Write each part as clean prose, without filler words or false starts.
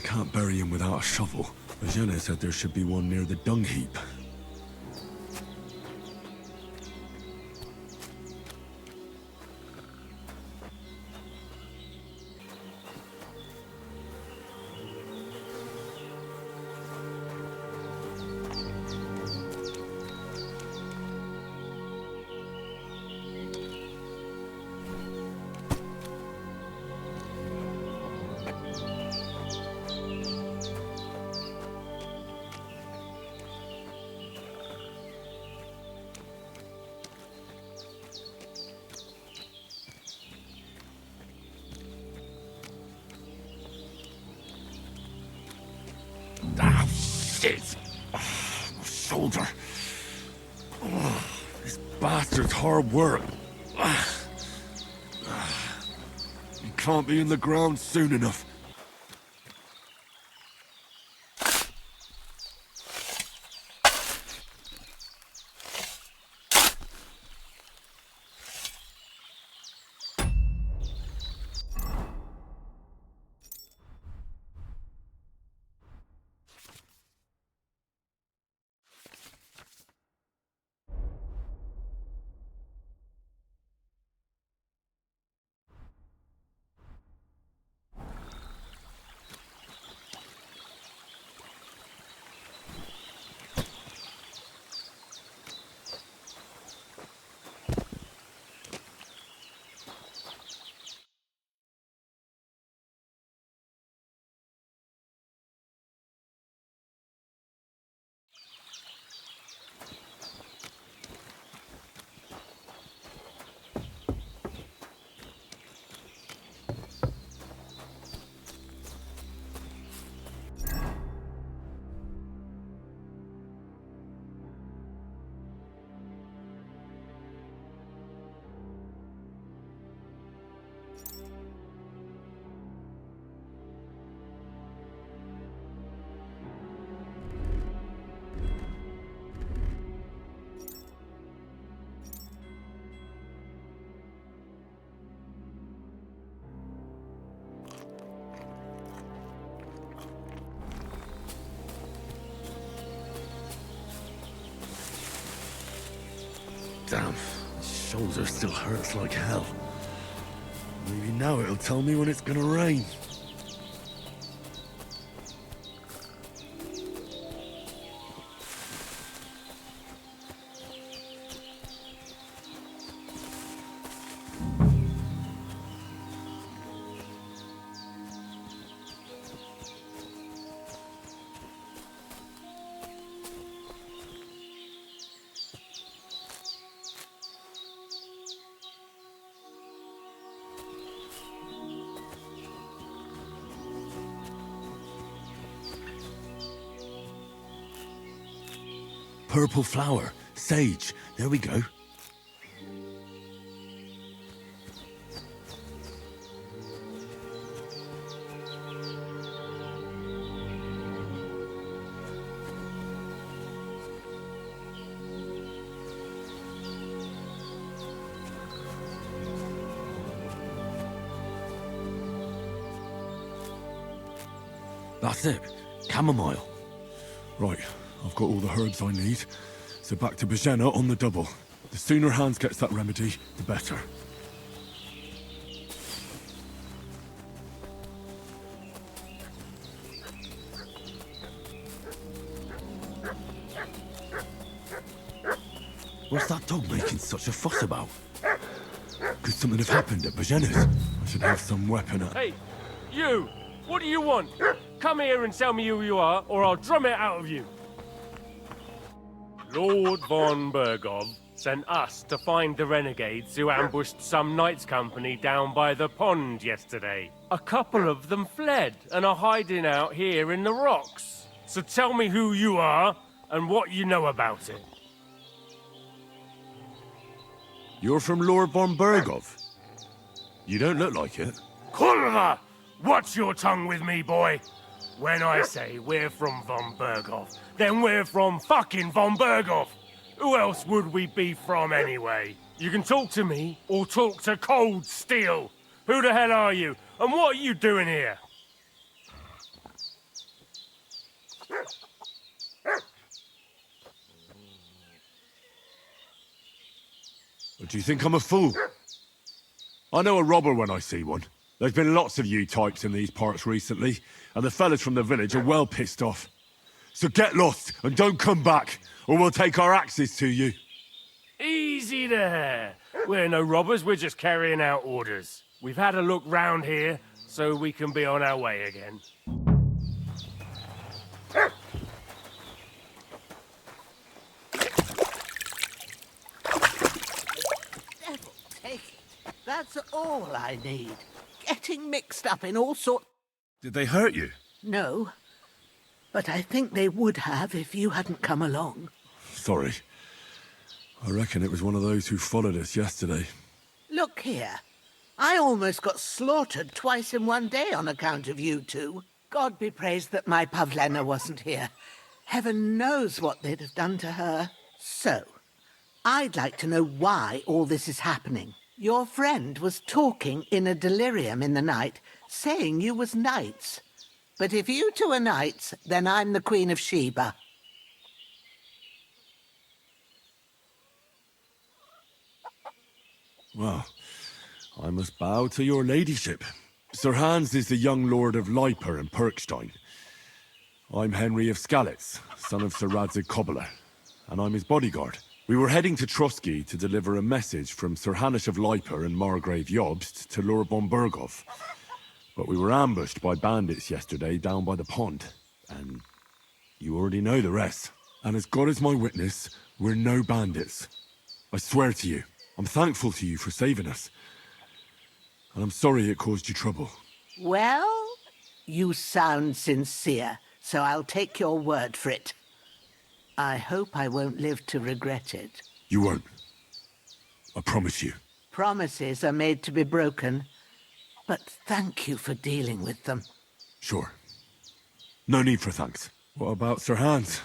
can't bury him without a shovel. Jenna said there should be one near the dung heap. Ah, shit! My shoulder. This bastard's hard work. He can't be in the ground soon enough. Damn, my shoulder still hurts like hell. Maybe now it'll tell me when it's gonna rain. Purple flower. Sage. There we go. That's it. Chamomile. Right. I've got all the herbs I need, so back to Bajena on the double. The sooner Hans gets that remedy, the better. What's that dog making such a fuss about? Could something have happened at Bajena's? I should have some weapon at... Hey, you! What do you want? Come here and tell me who you are, or I'll drum it out of you. Lord von Bergov sent us to find the renegades who ambushed some knights' company down by the pond yesterday. A couple of them fled and are hiding out here in the rocks. So tell me who you are and what you know about it. You're from Lord von Bergov? You don't look like it. Kurva! Watch your tongue with me, boy. When I say we're from von Bergov, then we're from fucking von Bergov. Who else would we be from anyway? You can talk to me or talk to Cold Steel. Who the hell are you? And what are you doing here? But do you think I'm a fool? I know a robber when I see one. There's been lots of you types in these parts recently, and the fellas from the village are well pissed off. So get lost and don't come back, or we'll take our axes to you. Easy there. We're no robbers, we're just carrying out orders. We've had a look round here, so we can be on our way again. Devil take it. That's all I need. Getting mixed up in all sorts... Did they hurt you? No. But I think they would have if you hadn't come along. Sorry. I reckon it was one of those who followed us yesterday. Look here. I almost got slaughtered twice in one day on account of you two. God be praised that my Pavlena wasn't here. Heaven knows what they'd have done to her. So, I'd like to know why all this is happening. Your friend was talking in a delirium in the night, saying you was knights. But if you two are knights, then I'm the Queen of Sheba. Well, I must bow to your ladyship. Sir Hans is the young lord of Leiper and Perkstein. I'm Henry of Skalitz, son of Sir Radzig Cobbler, and I'm his bodyguard. We were heading to Trusky to deliver a message from Sir Hanish of Leiper and Margrave Jobst to Lord von Berghoff. But we were ambushed by bandits yesterday down by the pond, and you already know the rest. And as God is my witness, we're no bandits. I swear to you, I'm thankful to you for saving us. And I'm sorry it caused you trouble. Well, you sound sincere, so I'll take your word for it. I hope I won't live to regret it. You won't. I promise you. Promises are made to be broken, but thank you for dealing with them. Sure. No need for thanks. What about Sir Hans?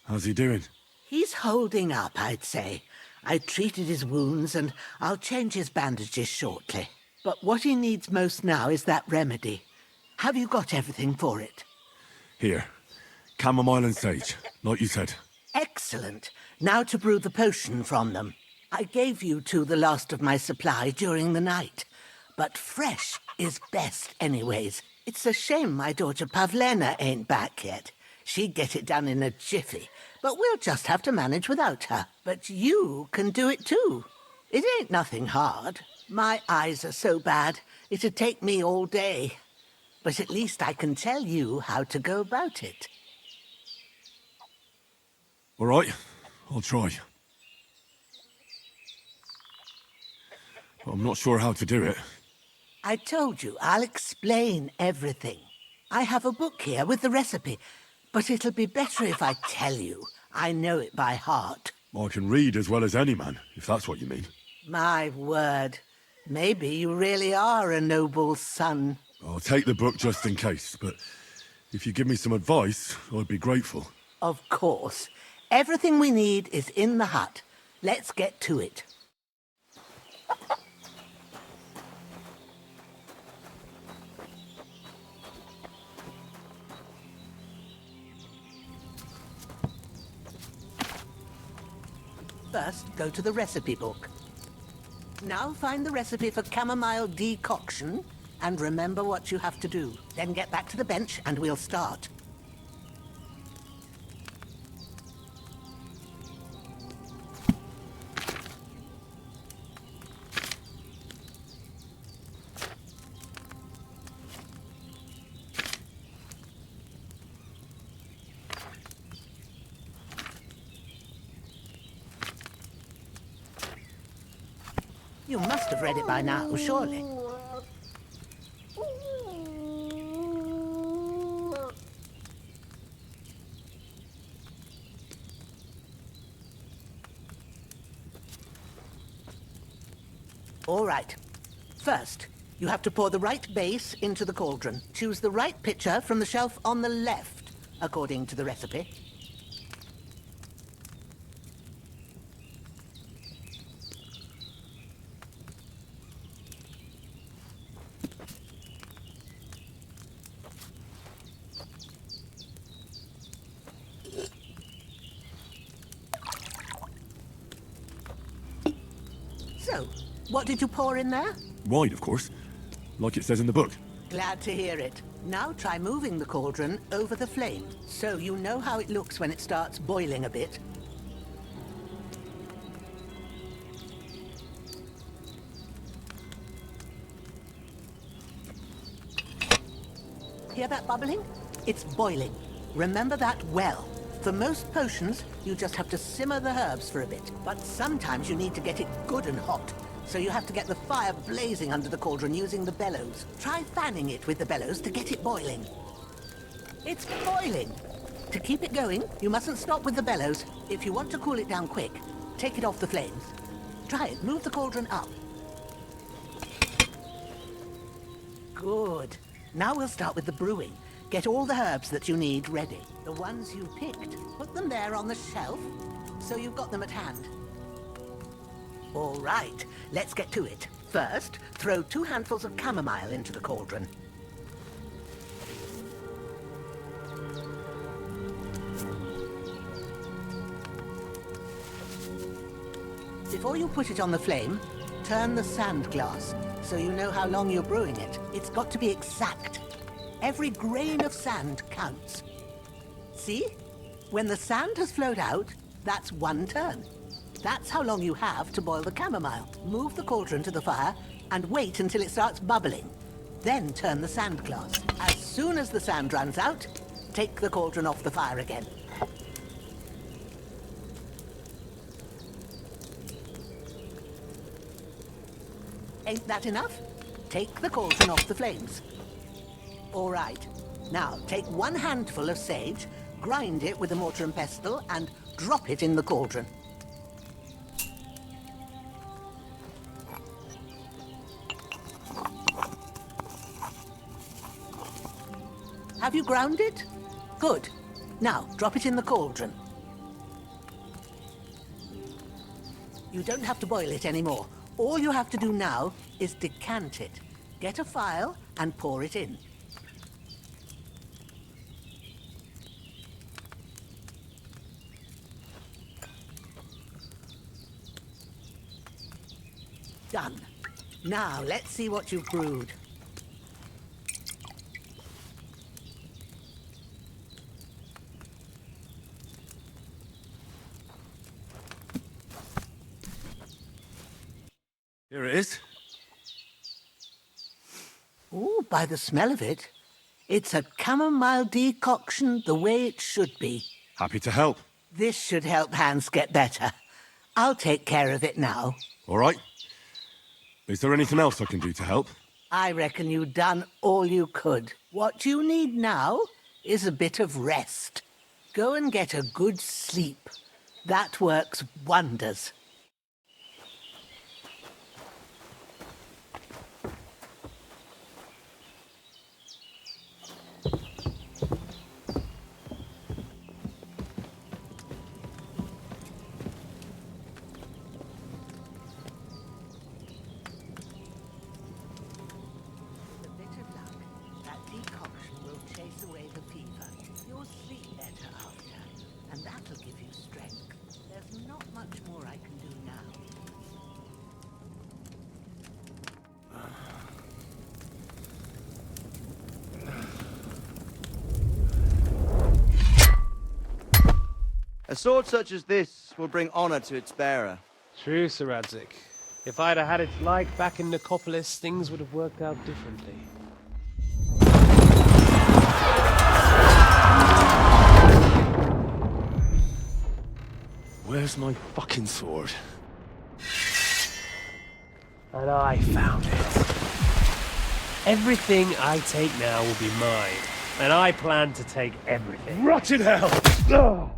How's he doing? He's holding up, I'd say. I treated his wounds, and I'll change his bandages shortly. But what he needs most now is that remedy. Have you got everything for it? Here. Chamomile and sage, like you said. Excellent. Now to brew the potion from them. I gave you two the last of my supply during the night. But fresh is best anyways. It's a shame my daughter Pavlena ain't back yet. She'd get it done in a jiffy. But we'll just have to manage without her. But you can do it too. It ain't nothing hard. My eyes are so bad, it'd take me all day. But at least I can tell you how to go about it. All right, I'll try. But I'm not sure how to do it. I told you, I'll explain everything. I have a book here with the recipe, but it'll be better if I tell you. I know it by heart. I can read as well as any man, if that's what you mean. My word. Maybe you really are a noble's son. I'll take the book just in case, but if you give me some advice, I'd be grateful. Of course. Everything we need is in the hut. Let's get to it. First, go to the recipe book. Now find the recipe for chamomile decoction and remember what you have to do. Then get back to the bench and we'll start. You must have read it by now, surely. All right. First, you have to pour the right base into the cauldron. Choose the right pitcher from the shelf on the left, according to the recipe. So, what did you pour in there? Wine, of course. Like it says in the book. Glad to hear it. Now try moving the cauldron over the flame, so you know how it looks when it starts boiling a bit. Hear that bubbling? It's boiling. Remember that well. For most potions, you just have to simmer the herbs for a bit. But sometimes you need to get it good and hot. So you have to get the fire blazing under the cauldron using the bellows. Try fanning it with the bellows to get it boiling. It's boiling. To keep it going, you mustn't stop with the bellows. If you want to cool it down quick, take it off the flames. Try it. Move the cauldron up. Good. Now we'll start with the brewing. Get all the herbs that you need ready. The ones you picked, put them there on the shelf, so you've got them at hand. All right, let's get to it. First, throw 2 handfuls of chamomile into the cauldron. Before you put it on the flame, turn the sand glass, so you know how long you're brewing it. It's got to be exact. Every grain of sand counts. See? When the sand has flowed out, that's 1 turn. That's how long you have to boil the chamomile. Move the cauldron to the fire and wait until it starts bubbling. Then turn the sand glass. As soon as the sand runs out, take the cauldron off the fire again. Ain't that enough? Take the cauldron off the flames. All right. Now, take 1 handful of sage, grind it with a mortar and pestle, and drop it in the cauldron. Have you ground it? Good. Now, drop it in the cauldron. You don't have to boil it anymore. All you have to do now is decant it. Get a phial and pour it in. Done. Now, let's see what you've brewed. Here it is. Ooh, by the smell of it, it's a chamomile decoction the way it should be. Happy to help. This should help Hans get better. I'll take care of it now. All right. Is there anything else I can do to help? I reckon you've done all you could. What you need now is a bit of rest. Go and get a good sleep. That works wonders. A sword such as this will bring honor to its bearer. True, Sir Radzik. If I'd have had its like back in Nicopolis, things would have worked out differently. Where's my fucking sword? And I found it. Everything I take now will be mine, and I plan to take everything. Rotten hell! Ugh.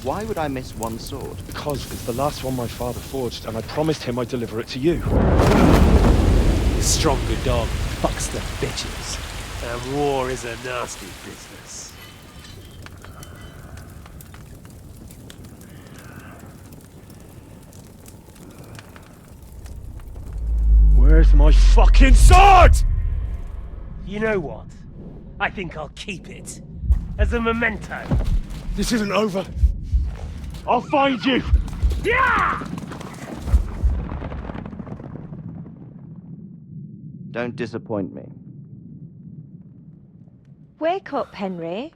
Why would I miss one sword? Because it's the last one my father forged, and I promised him I'd deliver it to you. The stronger dog fucks the bitches, and war is a nasty business. Where's my fucking sword? You know what? I think I'll keep it. As a memento. This isn't over. I'll find you! Don't disappoint me. Wake up, Henry.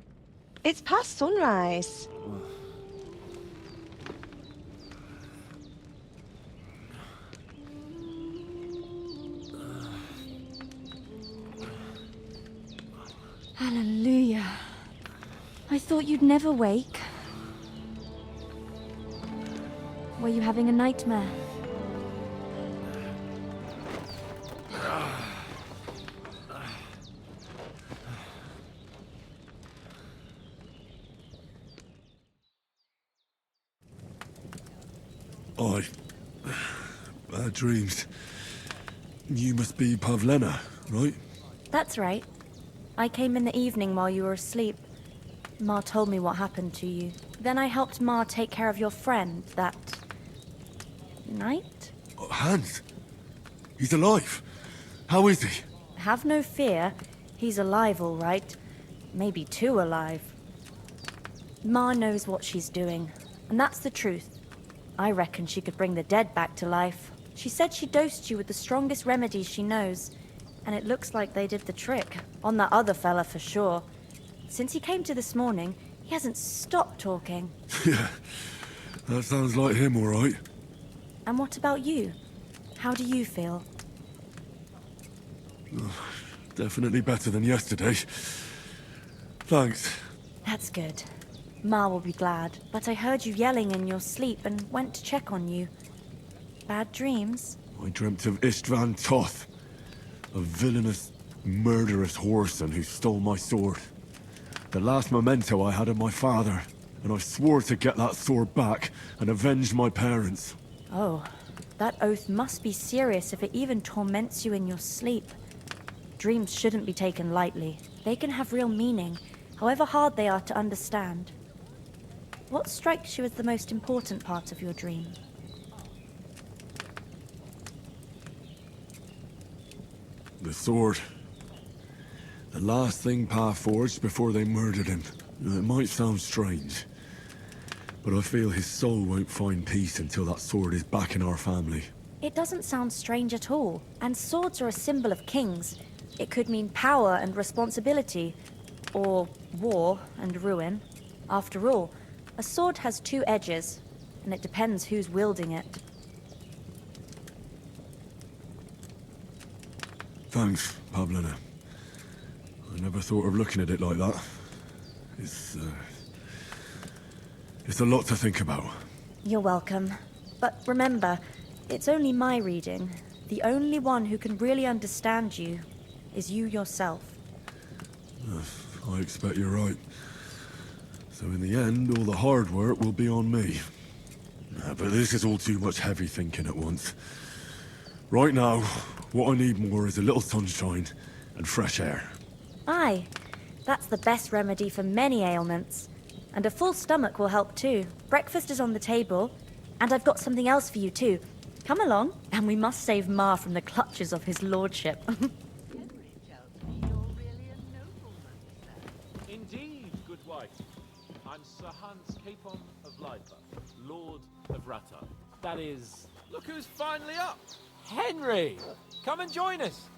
It's past sunrise. Hallelujah. I thought you'd never wake. Were you having a nightmare? Bad dreams. You must be Pavlena, right? That's right. I came in the evening while you were asleep. Ma told me what happened to you. Then I helped Ma take care of your friend that night? Oh, Hans! He's alive! How is he? Have no fear. He's alive, all right. Maybe too alive. Ma knows what she's doing, and that's the truth. I reckon she could bring the dead back to life. She said she dosed you with the strongest remedies she knows, and it looks like they did the trick. On that other fella for sure. Since he came to this morning, he hasn't stopped talking. Yeah, that sounds like him, all right. And what about you? How do you feel? Definitely better than yesterday. Thanks. That's good. Ma will be glad, but I heard you yelling in your sleep and went to check on you. Bad dreams? I dreamt of Istvan Toth, a villainous, murderous whoreson who stole my sword. The last memento I had of my father, and I swore to get that sword back and avenge my parents. Oh, that oath must be serious if it even torments you in your sleep. Dreams shouldn't be taken lightly. They can have real meaning, however hard they are to understand. What strikes you as the most important part of your dream? The sword. The last thing Pa forged before they murdered him. It might sound strange, but I feel his soul won't find peace until that sword is back in our family. It doesn't sound strange at all, and swords are a symbol of kings. It could mean power and responsibility, or war and ruin. After all, a sword has two edges, and it depends who's wielding it. Thanks, Pavlena. I never thought of looking at it like that. It's a lot to think about. You're welcome. But remember, it's only my reading. The only one who can really understand you is you yourself. I expect you're right. So in the end, all the hard work will be on me. But this is all too much heavy thinking at once. Right now, what I need more is a little sunshine and fresh air. Aye, that's the best remedy for many ailments. And a full stomach will help too. Breakfast is on the table, and I've got something else for you too. Come along, and we must save Ma from the clutches of his lordship. Indeed, good wife. I'm Sir Hans Capon of Lipa, Lord of Rata. That is, look who's finally up! Henry! Come and join us!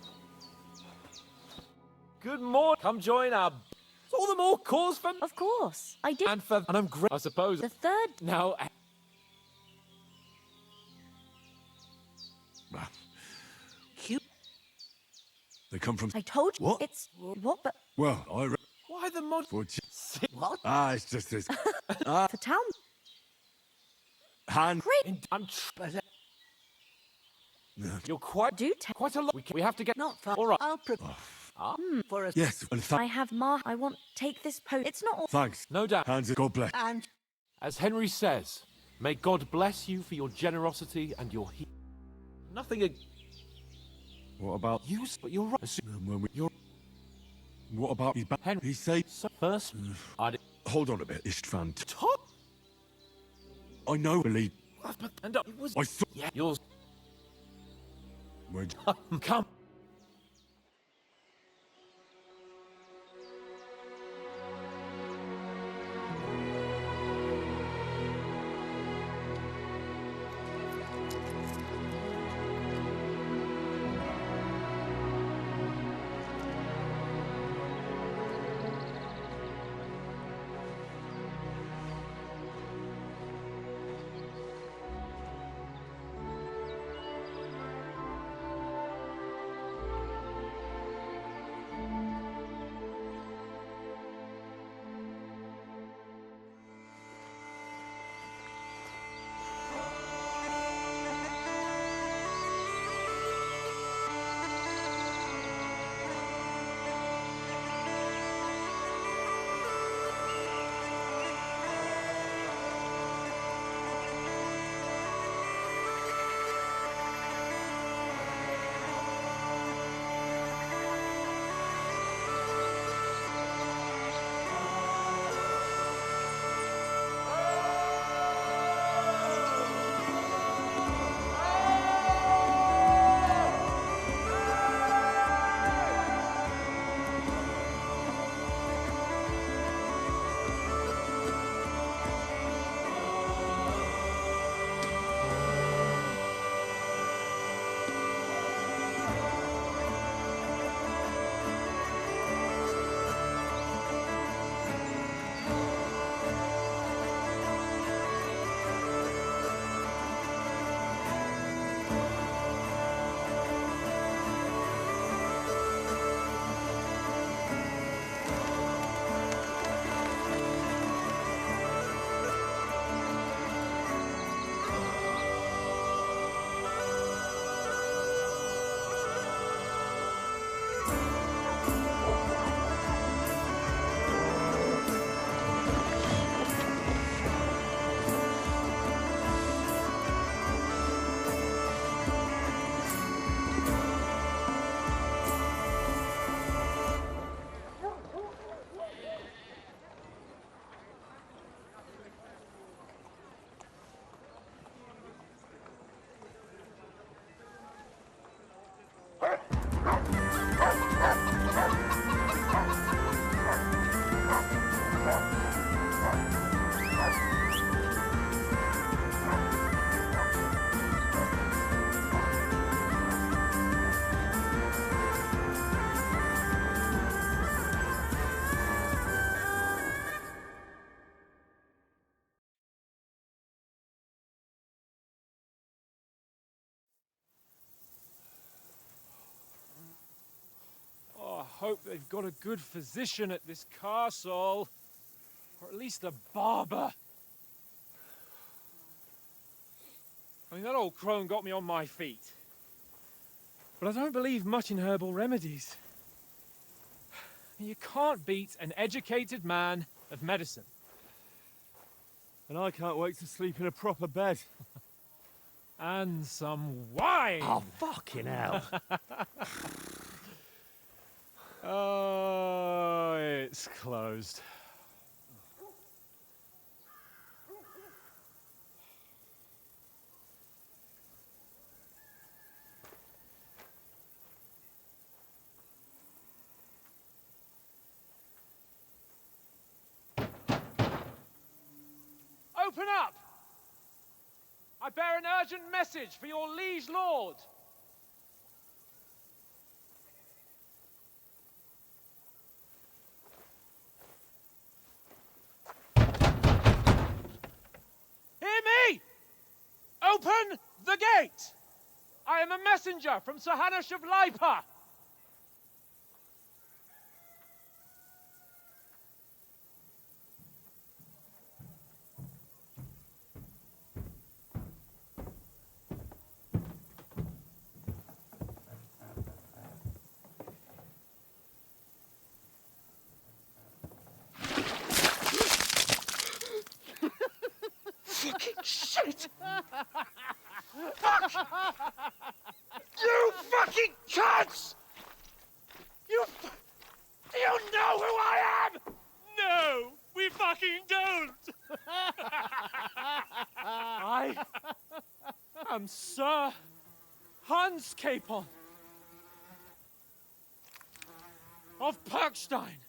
Good morning. Come join our... All the more cause for... Of course, I did. And I'm great, I suppose. The third... Now... They come from... I told you. What? It's... What? But... Well, Why the mod... What? It's just this... For town... Hand... Great. You're quite... Do tell... Quite a lot. We have to get... Not far. All right. I'll prepare for a... Yes, and I have Ma... I want... Take this post. It's not all... thanks. No doubt. Hands, God bless. And As Henry says, may God bless you for your generosity and your nothing What about... but you're right. When you're... What about... He's back? Henry. He say... So first, I'd Hold on a bit, Istvan. top I know, believe... and up. It was I saw... yeah, yours. Where'd Come. hope they've got a good physician at this castle. Or at least a barber. I mean, that old crone got me on my feet. But I don't believe much in herbal remedies. You can't beat an educated man of medicine. And I can't wait to sleep in a proper bed. And some wine! Oh, fucking hell. Oh, it's closed. Open up! I bear an urgent message for your liege lord. Hear me! Open the gate! I am a messenger from Sir Hanush of Lipa. Fucking shit! Fuck! You fucking cunts! Do you know who I am? No, we fucking don't! I am Sir Hans Capon of Perkstein,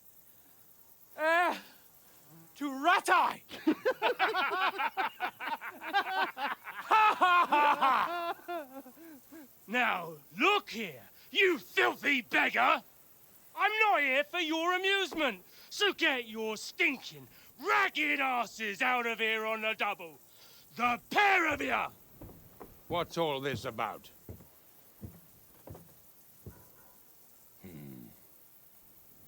heir to Ratai! Now, look here, you filthy beggar! I'm not here for your amusement, so get your stinking, ragged asses out of here on the double. The pair of you! What's all this about?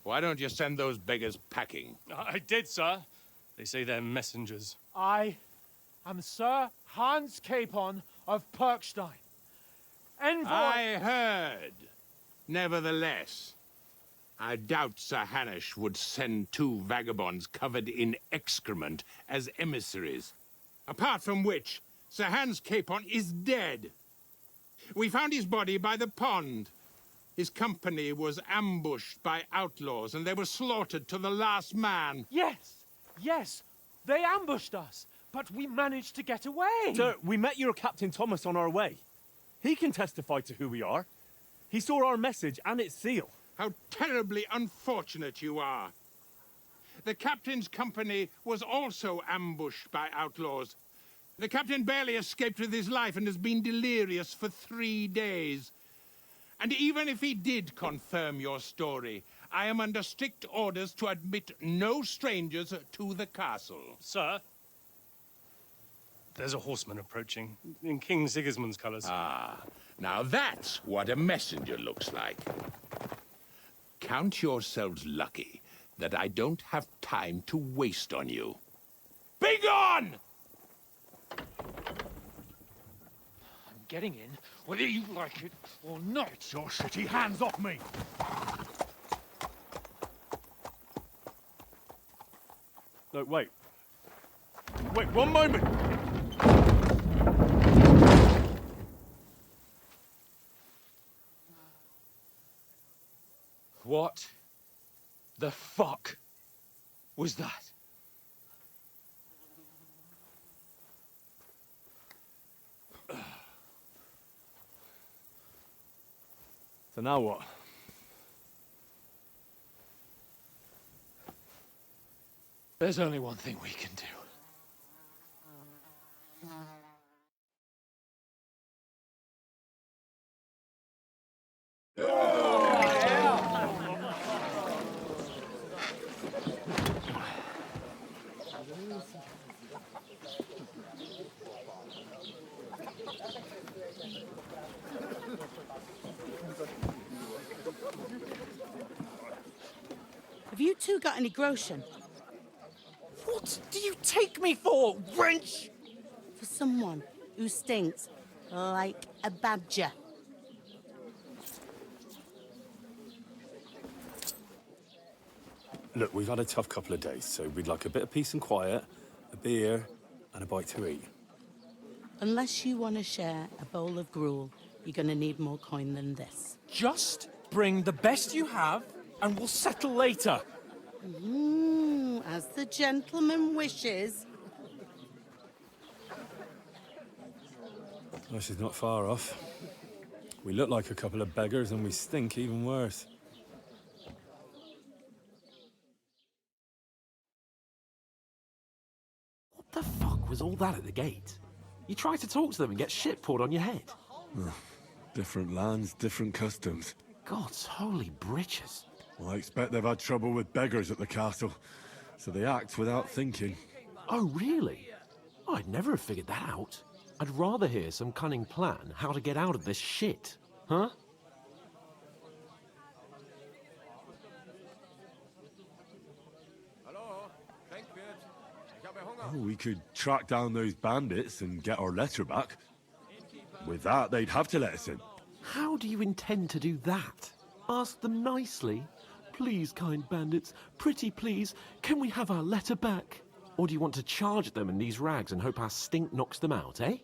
Why don't you send those beggars packing? I did, sir. They say they're messengers. I am Sir Hans Capon of Perkstein. Envoy... I heard. Nevertheless, I doubt Sir Hanush would send two vagabonds covered in excrement as emissaries. Apart from which, Sir Hans Capon is dead. We found his body by the pond. His company was ambushed by outlaws, and they were slaughtered to the last man. Yes, they ambushed us, but we managed to get away. Sir, we met your Captain Thomas on our way. He can testify to who we are. He saw our message and its seal. How terribly unfortunate you are. The captain's company was also ambushed by outlaws. The captain barely escaped with his life and has been delirious for 3 days. And even if he did confirm your story, I am under strict orders to admit no strangers to the castle. Sir, there's a horseman approaching in King Sigismund's colours. Ah, now that's what a messenger looks like. Count yourselves lucky that I don't have time to waste on you. Be gone! I'm getting in, whether you like it or not. Get your shitty hands off me! No, wait. Wait, one moment! What the fuck was that? So now what? There's only one thing we can do. Have you two got any groschen? What do you take me for, wench? For someone who stinks like a badger. Look, we've had a tough couple of days, so we'd like a bit of peace and quiet, a beer, and a bite to eat. Unless you want to share a bowl of gruel, you're going to need more coin than this. Just bring the best you have, and we'll settle later. As the gentleman wishes. Well, she's not far off. We look like a couple of beggars, and we stink even worse. What the fuck was all that at the gate? You try to talk to them and get shit poured on your head. Different lands, different customs. God's holy britches. Well, I expect they've had trouble with beggars at the castle, so they act without thinking. Oh, really? I'd never have figured that out. I'd rather hear some cunning plan how to get out of this shit. Huh? Oh, we could track down those bandits and get our letter back. With that, they'd have to let us in. How do you intend to do that? Ask them nicely. Please, kind bandits, pretty please, can we have our letter back? Or do you want to charge at them in these rags and hope our stink knocks them out, eh?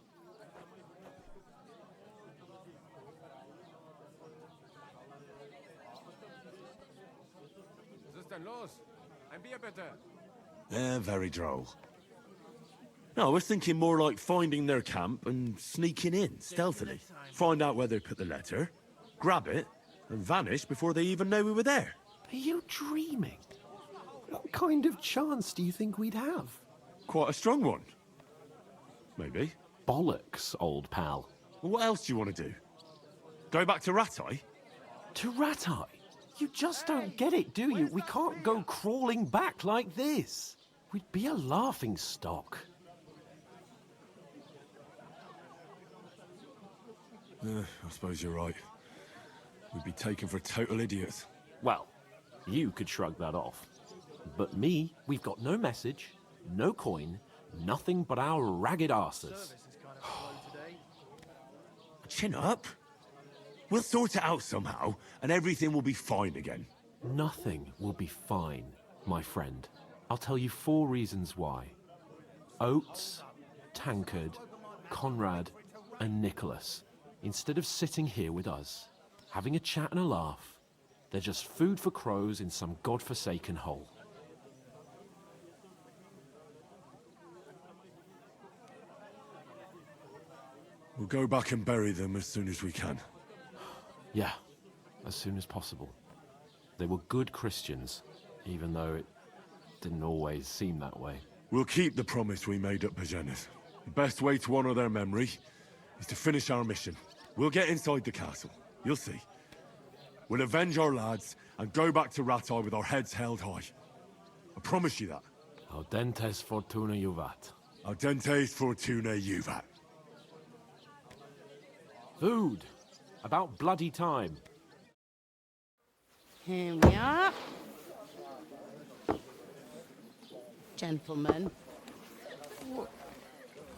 Very droll. No, I was thinking more like finding their camp and sneaking in, stealthily. Find out where they put the letter, grab it, and vanish before they even know we were there. Are you dreaming? What kind of chance do you think we'd have? Quite a strong one. Maybe. Bollocks, old pal. Well, what else do you want to do? Go back to Ratai? To Ratai? You just don't get it, do you? We can't go crawling back like this. We'd be a laughing stock. I suppose you're right. We'd be taken for total idiots. Well, you could shrug that off. But me, we've got no message, no coin, nothing but our ragged arses. Chin up. We'll sort it out somehow, and everything will be fine again. Nothing will be fine, my friend. I'll tell you 4 reasons why. Oates, Tankard, Conrad, and Nicholas, instead of sitting here with us, having a chat and a laugh, they're just food for crows in some godforsaken hole. We'll go back and bury them as soon as we can. Yeah, as soon as possible. They were good Christians, even though it didn't always seem that way. We'll keep the promise we made at Pagenis. The best way to honor their memory is to finish our mission. We'll get inside the castle. You'll see. We'll avenge our lads and go back to Ratai with our heads held high. I promise you that. Audentes fortuna juvat. Audentes fortuna juvat. Food. About bloody time. Here we are. Gentlemen.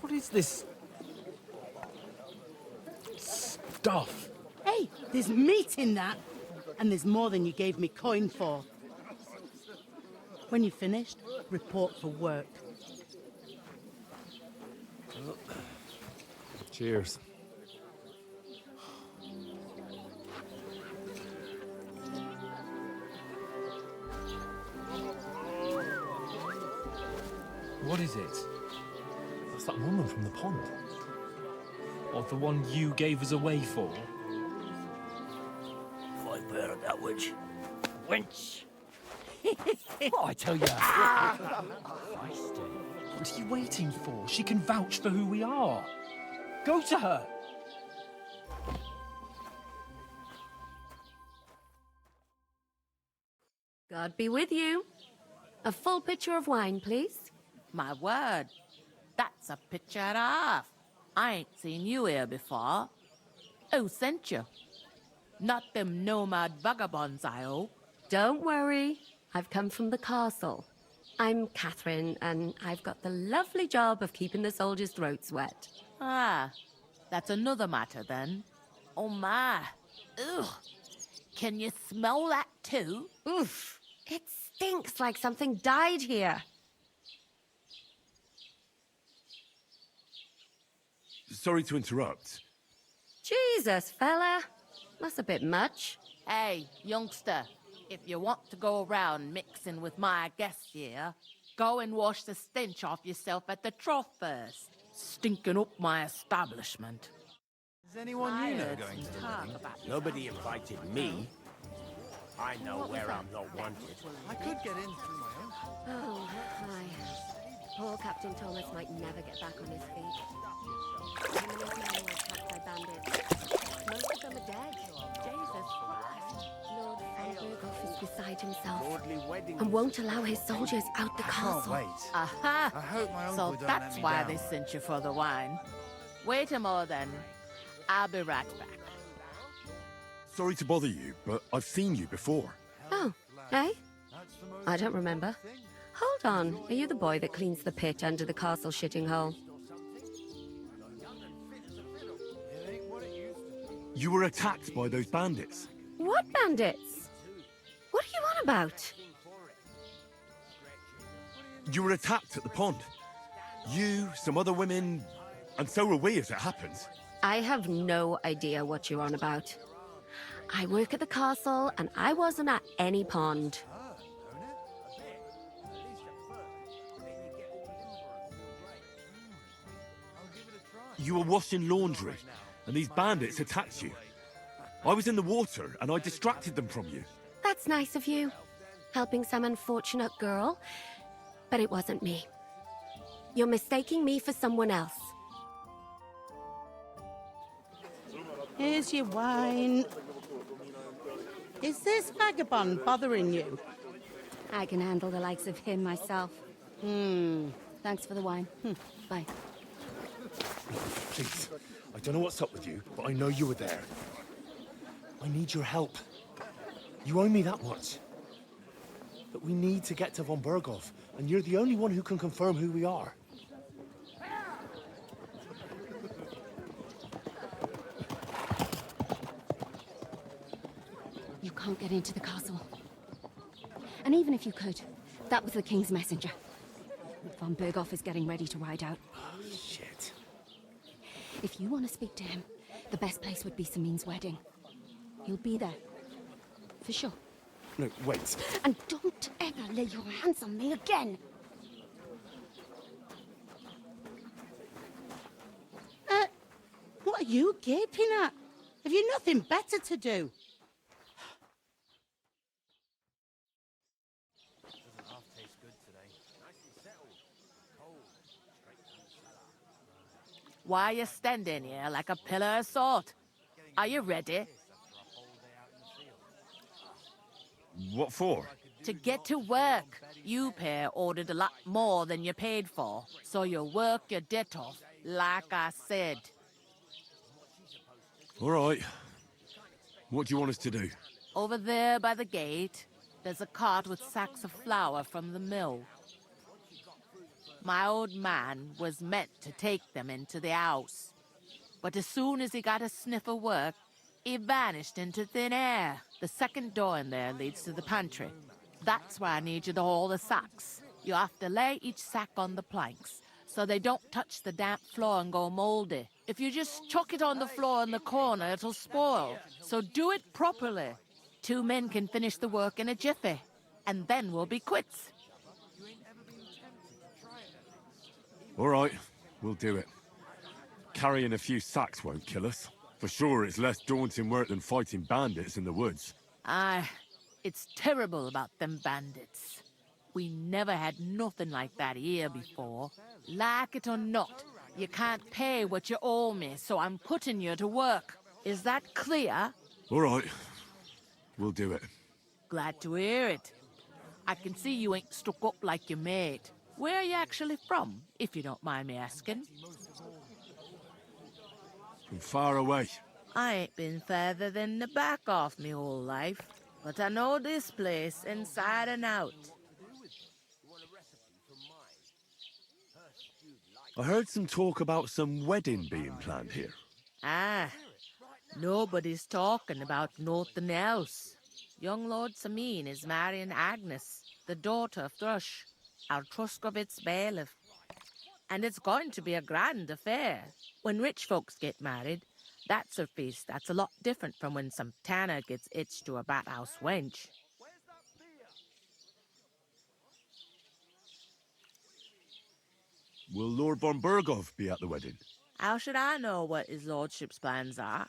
What is this stuff? Hey, there's meat in that. And there's more than you gave me coin for. When you're finished, report for work. Cheers. What is it? That's that woman from the pond. Or the one you gave us away for? If I bear that witch. Wench! What I tell you? What are you waiting for? She can vouch for who we are. Go to her. God be with you. A full pitcher of wine, please. My word, that's a picture and a half. I ain't seen you here before. Who sent you? Not them nomad vagabonds, I hope. Don't worry. I've come from the castle. I'm Catherine, and I've got the lovely job of keeping the soldiers' throats wet. Ah, that's another matter then. Oh my. Ugh. Can you smell that too? Oof. It stinks like something died here. Sorry to interrupt. Jesus, fella. That's a bit much. Hey, youngster, if you want to go around mixing with my guests here, go and wash the stench off yourself at the trough first. Stinking up my establishment. Is anyone you know going to the wedding? Nobody invited me. I know where I'm not wanted. I could get in through my own. Oh, hi. Poor Captain Thomas might never get back on his feet. Him and his men were attacked by bandits. Most of them are dead. Jesus Christ. Lord von Berghoff is beside himself and won't allow his soldiers out the castle. Can't wait. Aha! I hope my uncle So don't let that's me why down. they sent you for the wine. Wait a more then. I'll be right back. Sorry to bother you, but I've seen you before. Oh, eh? I don't remember. Hold on, are you the boy that cleans the pit under the castle shitting hole? You were attacked by those bandits. What bandits? What are you on about? You were attacked at the pond. You, some other women, and so were we, as it happens. I have no idea what you're on about. I work at the castle, and I wasn't at any pond. You were washing laundry, and these bandits attacked you. I was in the water, and I distracted them from you. That's nice of you, helping some unfortunate girl, but it wasn't me. You're mistaking me for someone else. Here's your wine. Is this vagabond bothering you? I can handle the likes of him myself. Thanks for the wine. Bye. Please, I don't know what's up with you, but I know you were there. I need your help. You owe me that much. But we need to get to von Berghoff, and you're the only one who can confirm who we are. You can't get into the castle. And even if you could, that was the king's messenger. Von Berghoff is getting ready to ride out. Oh, shit. If you want to speak to him, the best place would be Samin's wedding. He'll be there. For sure. No, wait. And don't ever lay your hands on me again! What are you gaping at? Have you nothing better to do? Why are you standing here like a pillar of salt? Are you ready? What for? To get to work. You pair ordered a lot more than you paid for, so you'll work your debt off, like I said. All right. What do you want us to do? Over there by the gate, there's a cart with sacks of flour from the mill. My old man was meant to take them into the house. But as soon as he got a sniff of work, he vanished into thin air. The second door in there leads to the pantry. That's why I need you to haul the sacks. You have to lay each sack on the planks, so they don't touch the damp floor and go moldy. If you just chuck it on the floor in the corner, it'll spoil. So do it properly. 2 men can finish the work in a jiffy, and then we'll be quits. All right, we'll do it. Carrying a few sacks won't kill us. For sure, it's less daunting work than fighting bandits in the woods. Aye, it's terrible about them bandits. We never had nothing like that here before. Like it or not, you can't pay what you owe me, so I'm putting you to work. Is that clear? All right, we'll do it. Glad to hear it. I can see you ain't stuck up like your mate. Where are you actually from, if you don't mind me asking? From far away. I ain't been further than the back off me whole life. but I know this place inside and out. I heard some talk about some wedding being planned here. Ah, nobody's talking about nothing else. Young Lord Samin is marrying Agnes, the daughter of Thrush, our Truskovitz bailiff. And it's going to be a grand affair. When rich folks get married, that's a feast that's a lot different from when some tanner gets hitched to a bathouse wench. Will Lord von Bergov be at the wedding? How should I know what his lordship's plans are?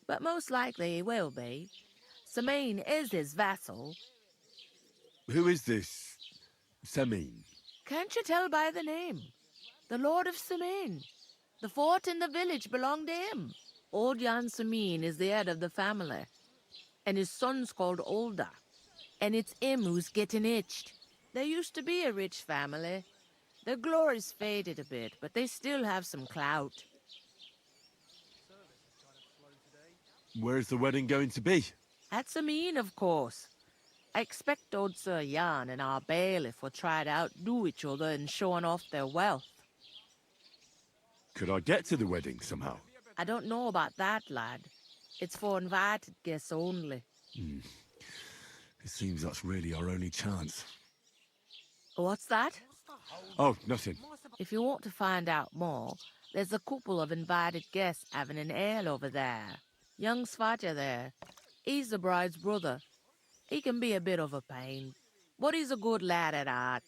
But most likely he will be. Samin is his vassal. Who is this Semin? Can't you tell by the name? The Lord of Samin. The fort and the village belong to him. Old Jan Samin is the head of the family, and his son's called Olda. And it's him who's getting itched. There used to be a rich family. Their glory's faded a bit, but they still have some clout. Where's the wedding going to be? At Samin, of course. I expect old Sir Jan and our bailiff will try to outdo each other in showing off their wealth. Could I get to the wedding somehow? I don't know about that, lad. It's for invited guests only. It seems that's really our only chance. What's that? Oh, nothing. If you want to find out more, there's a couple of invited guests having an ale over there. Young Svatja there. He's the bride's brother. He can be a bit of a pain, but he's a good lad at heart.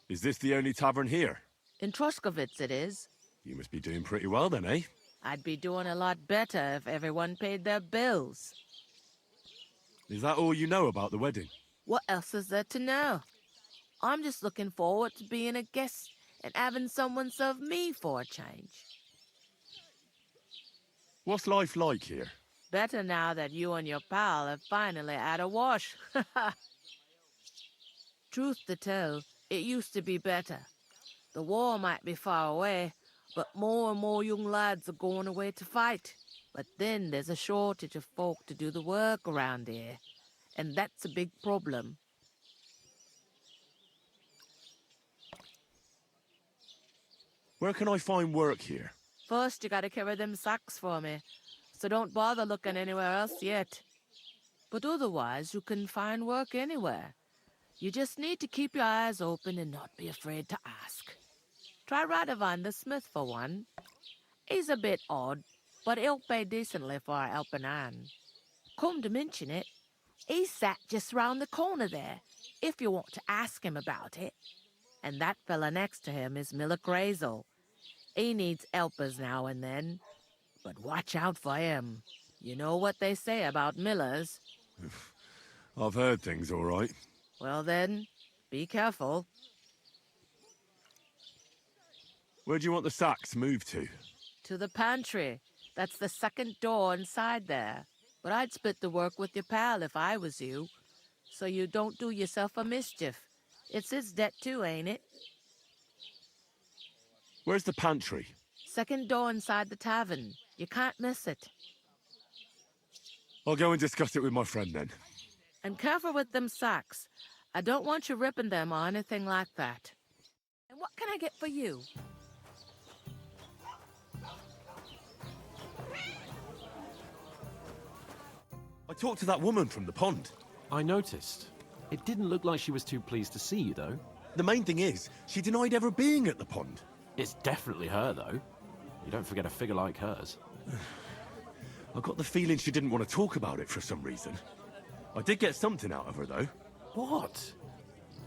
Is this the only tavern here? In Truskovitz it is. You must be doing pretty well then, eh? I'd be doing a lot better if everyone paid their bills. Is that all you know about the wedding? What else is there to know? I'm just looking forward to being a guest and having someone serve me for a change. What's life like here? Better now that you and your pal have finally had a wash. Truth to tell, it used to be better. The war might be far away, but more and more young lads are going away to fight. But then there's a shortage of folk to do the work around here, and that's a big problem. Where can I find work here? First, you gotta carry them sacks for me, so don't bother looking anywhere else yet. But otherwise, you can find work anywhere. You just need to keep your eyes open and not be afraid to ask. Try Radovan the smith for one. He's a bit odd, but he'll pay decently for a helping hand. Come to mention it, he's sat just round the corner there, if you want to ask him about it. And that fella next to him is Miller Crazel. He needs helpers now and then, but watch out for him. You know what they say about Millers. I've heard things, all right. Well then, be careful. Where do you want the sacks moved to? To the pantry. That's the second door inside there. But I'd split the work with your pal if I was you, so you don't do yourself a mischief. It's his debt too, ain't it? Where's the pantry? Second door inside the tavern. You can't miss it. I'll go and discuss it with my friend then. And careful with them sacks. I don't want you ripping them or anything like that. And what can I get for you? I talked to that woman from the pond. I noticed. It didn't look like she was too pleased to see you, though. The main thing is, she denied ever being at the pond. It's definitely her, though. You don't forget a figure like hers. I got the feeling she didn't want to talk about it for some reason. I did get something out of her, though. What?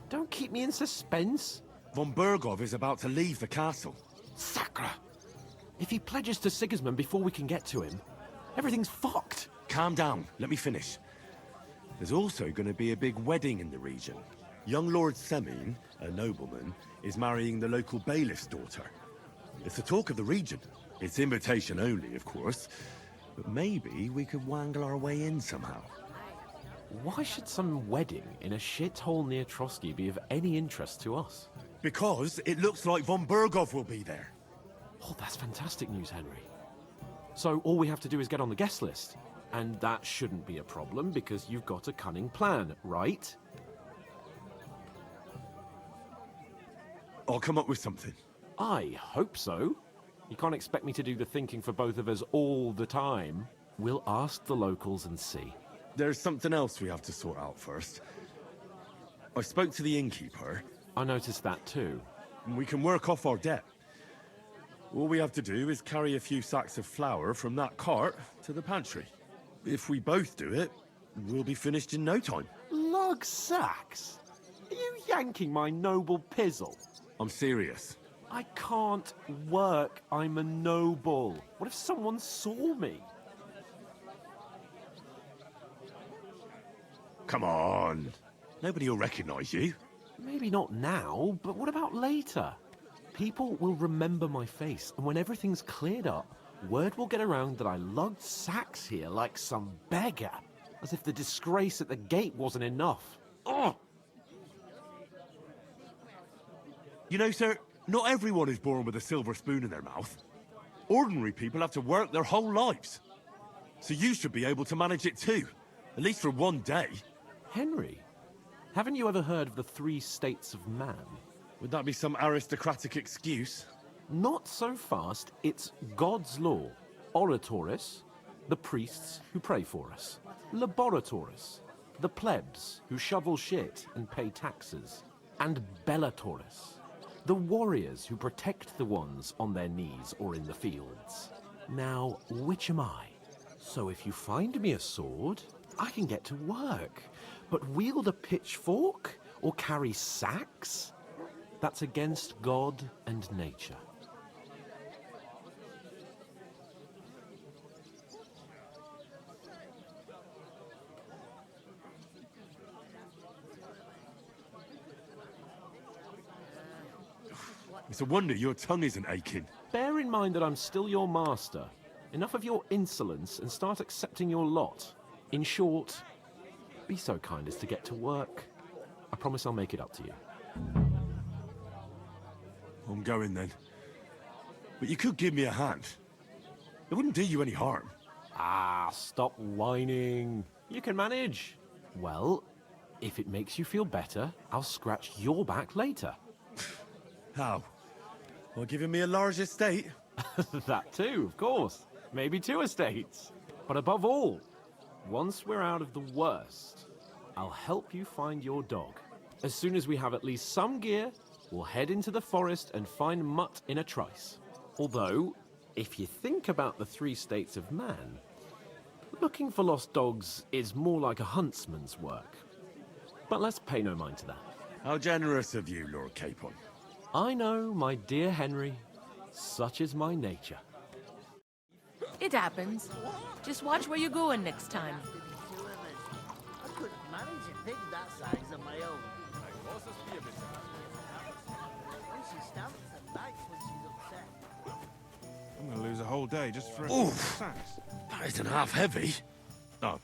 Don't keep me in suspense. Von Bergov is about to leave the castle. Sacre! If he pledges to Sigismund before we can get to him, everything's fucked. Calm down. Let me finish. There's also going to be a big wedding in the region. Young Lord Semin, a nobleman, is marrying the local bailiff's daughter. It's the talk of the region. It's invitation only, of course. But maybe we could wangle our way in somehow. Why should some wedding in a shithole near Trotsky be of any interest to us? Because it looks like von Bergov will be there. Oh, that's fantastic news, Henry. So all we have to do is get on the guest list. And that shouldn't be a problem because you've got a cunning plan, right? I'll come up with something. I hope so. You can't expect me to do the thinking for both of us all the time. We'll ask the locals and see. There's something else we have to sort out first. I spoke to the innkeeper. I noticed that too. And we can work off our debt. All we have to do is carry a few sacks of flour from that cart to the pantry. If we both do it, we'll be finished in no time. Lug sacks? Are you yanking my noble pizzle? I'm serious. I can't work. I'm a noble. What if someone saw me? Come on. Nobody will recognize you. Maybe not now, but what about later? People will remember my face, and when everything's cleared up, word will get around that I lugged sacks here like some beggar. As if the disgrace at the gate wasn't enough. Ugh! You know, sir, not everyone is born with a silver spoon in their mouth. Ordinary people have to work their whole lives. So you should be able to manage it too. At least for one day. Henry, haven't you ever heard of the 3 states of man? Would that be some aristocratic excuse? Not so fast. It's God's law. Oratoris, the priests who pray for us. Laboratoris, the plebs who shovel shit and pay taxes. And Bellatoris, the warriors who protect the ones on their knees or in the fields. Now, which am I? So if you find me a sword, I can get to work. But wield a pitchfork or carry sacks? That's against God and nature. It's a wonder your tongue isn't aching. Bear in mind that I'm still your master. Enough of your insolence and start accepting your lot. In short, be so kind as to get to work. I promise I'll make it up to you. I'm going then. But you could give me a hand. It wouldn't do you any harm. Ah, stop whining. You can manage. Well, if it makes you feel better, I'll scratch your back later. How? Well, giving me a large estate? That too, of course. Maybe 2 estates. But above all, once we're out of the worst, I'll help you find your dog. As soon as we have at least some gear, we'll head into the forest and find Mutt in a trice. Although, if you think about the 3 states of man, looking for lost dogs is more like a huntsman's work. But let's pay no mind to that. How generous of you, Lord Capon. I know, my dear Henry. Such is my nature. It happens. Just watch where you're going next time. I couldn't manage a pig that size on my own. And she stamps and bites when she's upset. I'm gonna lose a whole day just for a Oof. few sacks. That isn't half heavy. Oh.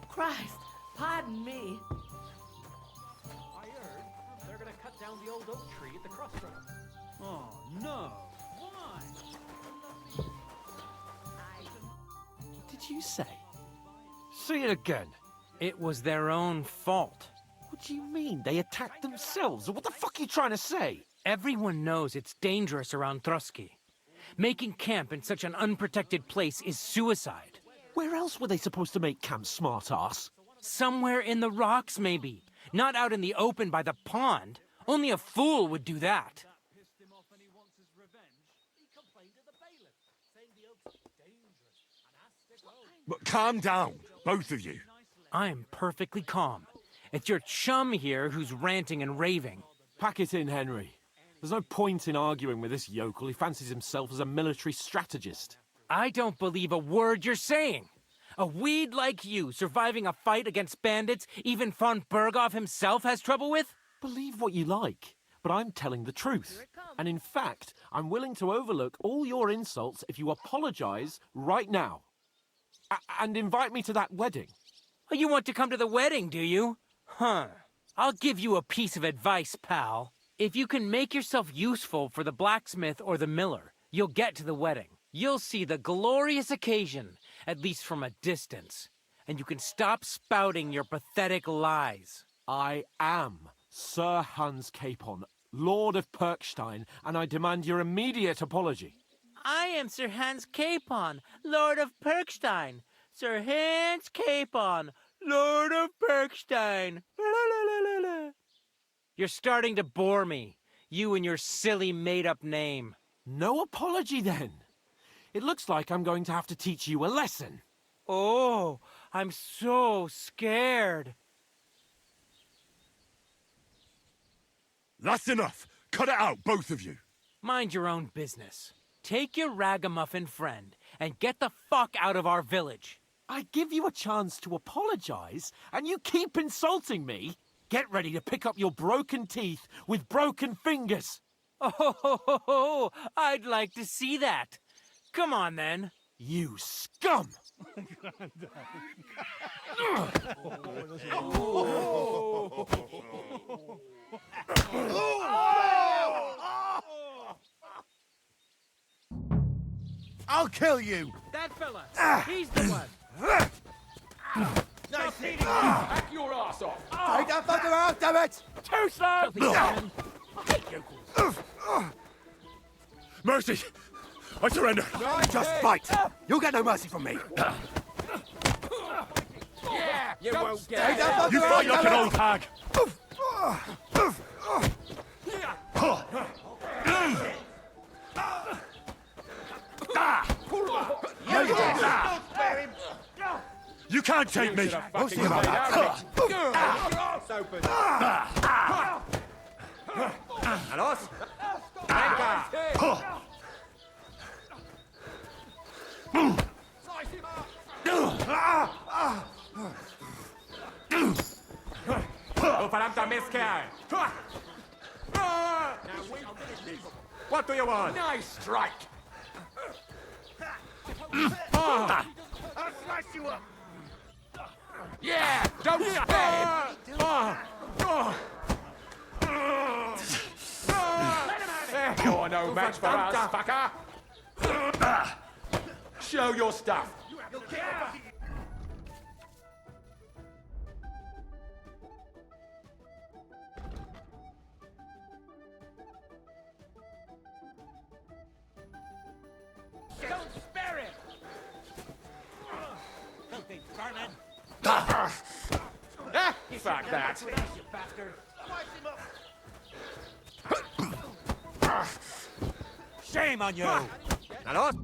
Christ, pardon me. I heard they're gonna cut down the old oak tree at the crossroads. Oh, no. Why? What did you say? Say it again. It was their own fault. What do you mean? They attacked themselves? What the fuck are you trying to say? Everyone knows it's dangerous around Trotsky. Making camp in such an unprotected place is suicide. Where else were they supposed to make camp, smart-ass? Somewhere in the rocks, maybe. Not out in the open by the pond. Only a fool would do that. But calm down, both of you. I'm perfectly calm. It's your chum here who's ranting and raving. Pack it in, Henry. There's no point in arguing with this yokel. He fancies himself as a military strategist. I don't believe a word you're saying. A weed like you surviving a fight against bandits even von Berghoff himself has trouble with? Believe what you like, but I'm telling the truth. And in fact, I'm willing to overlook all your insults if you apologize right now. And invite me to that wedding. Oh, you want to come to the wedding, do you? Huh. I'll give you a piece of advice, pal. If you can make yourself useful for the blacksmith or the miller, you'll get to the wedding. You'll see the glorious occasion, at least from a distance. And you can stop spouting your pathetic lies. I am Sir Hans Capon, Lord of Perkstein, and I demand your immediate apology. I am Sir Hans Capon, Lord of Perkstein. Sir Hans Capon, Lord of Perkstein. You're starting to bore me. You and your silly made-up name. No apology, then. It looks like I'm going to have to teach you a lesson. Oh, I'm so scared. That's enough. Cut it out, both of you. Mind your own business. Take your ragamuffin friend and get the fuck out of our village. I give you a chance to apologize, and you keep insulting me. Get ready to pick up your broken teeth with broken fingers. Oh, I'd like to see that. Come on, then. You scum! I'll kill you! That fella! He's the one! Back your ass off! Take that fucker out, damn it! Too slow! Mercy! I surrender! Just fight! You'll get no mercy from me! Yeah, you won't get Take that fucker You fight out, like an damn old hag! You can't take me! We'll see about that! Alos! Venga! Uparanta Meskai! What do you want? Nice strike! I'll slice you up! Yeah! Don't spare him! You're no match for us, fucker! Show your stuff! Don't spare him! Filthy vermin! Fuck that! You bastard! Shame on you! Alos!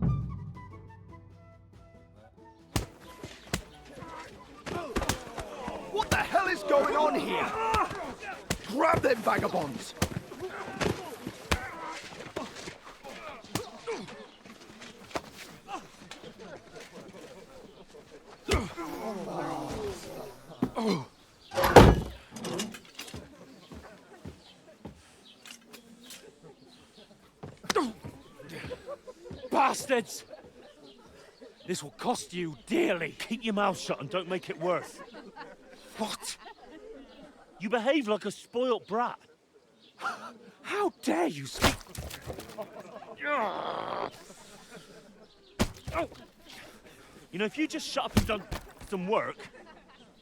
What the hell is going on here? Grab them vagabonds! Bastards! This will cost you dearly. Keep your mouth shut and don't make it worse. What? You behave like a spoilt brat. How dare you speak? You know, if you just shut up and done some work,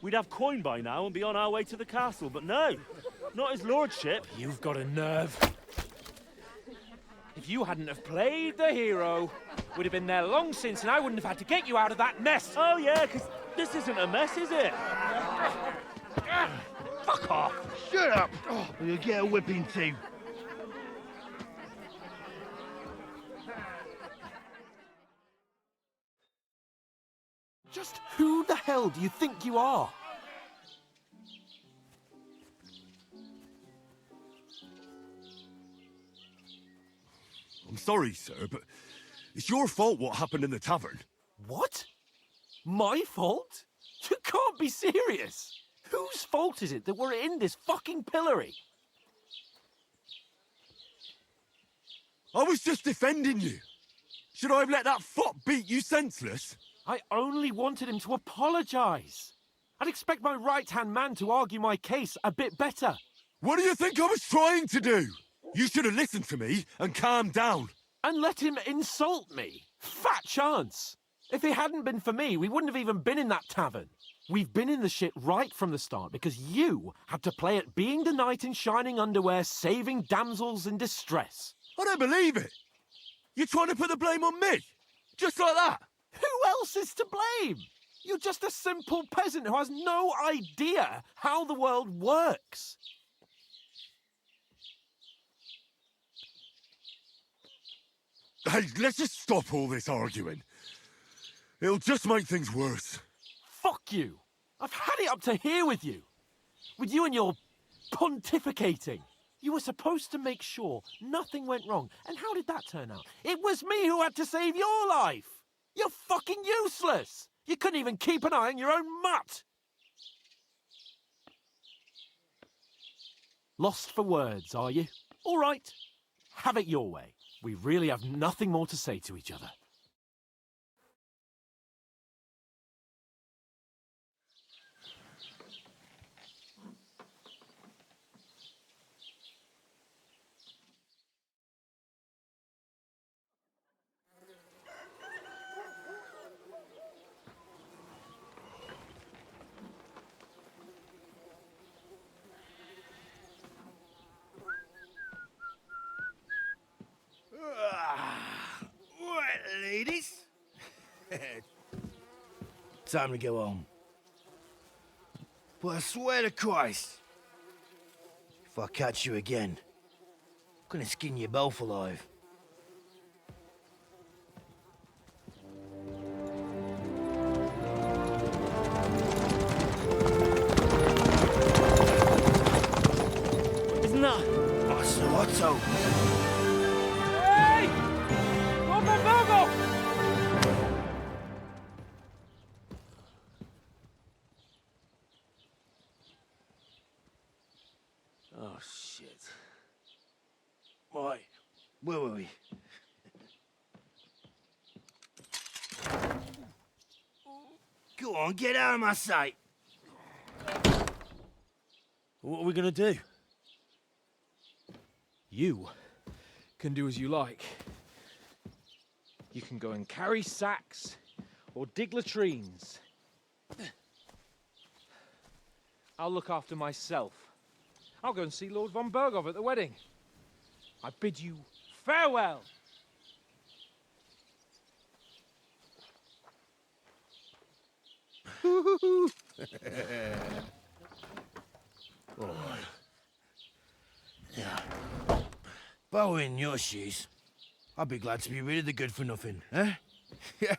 we'd have coin by now and be on our way to the castle. But no, not his lordship. You've got a nerve. If you hadn't have played the hero, we'd have been there long since and I wouldn't have had to get you out of that mess. Oh yeah, because this isn't a mess, is it? Fuck off. Shut up! Or you'll get a whipping too. Just who the hell do you think you are? I'm sorry, sir, but it's your fault what happened in the tavern. What? My fault? You can't be serious. Whose fault is it that we're in this fucking pillory? I was just defending you. Should I have let that fop beat you senseless? I only wanted him to apologize. I'd expect my right-hand man to argue my case a bit better. What do you think I was trying to do? You should have listened to me and calmed down. And let him insult me. Fat chance. If it hadn't been for me, we wouldn't have even been in that tavern. We've been in the shit right from the start because you had to play at being the knight in shining underwear, saving damsels in distress. I don't believe it. You're trying to put the blame on me? Just like that? Who else is to blame? You're just a simple peasant who has no idea how the world works. Hey, let's just stop all this arguing. It'll just make things worse. Fuck you. I've had it up to here with you. With you and your pontificating. You were supposed to make sure nothing went wrong. And how did that turn out? It was me who had to save your life. You're fucking useless. You couldn't even keep an eye on your own mutt. Lost for words, are you? All right. Have it your way. We really have nothing more to say to each other. Right, ladies. Time to go home. But I swear to Christ, if I catch you again, I'm gonna skin you both alive. Isn't that? Oh, so Otto. Hey! Open Virgo! Oh, shit. Right, where were we? Go on, get out of my sight. What are we gonna do? You can do as you like. You can go and carry sacks or dig latrines. I'll look after myself. I'll go and see Lord von Bergov at the wedding. I bid you farewell. Oh. Yeah. If I were in your shoes, I'd be glad to be rid of the good for nothing, eh? Yeah.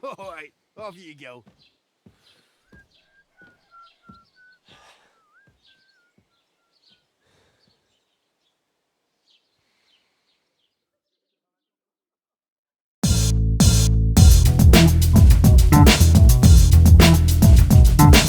All right, off you go.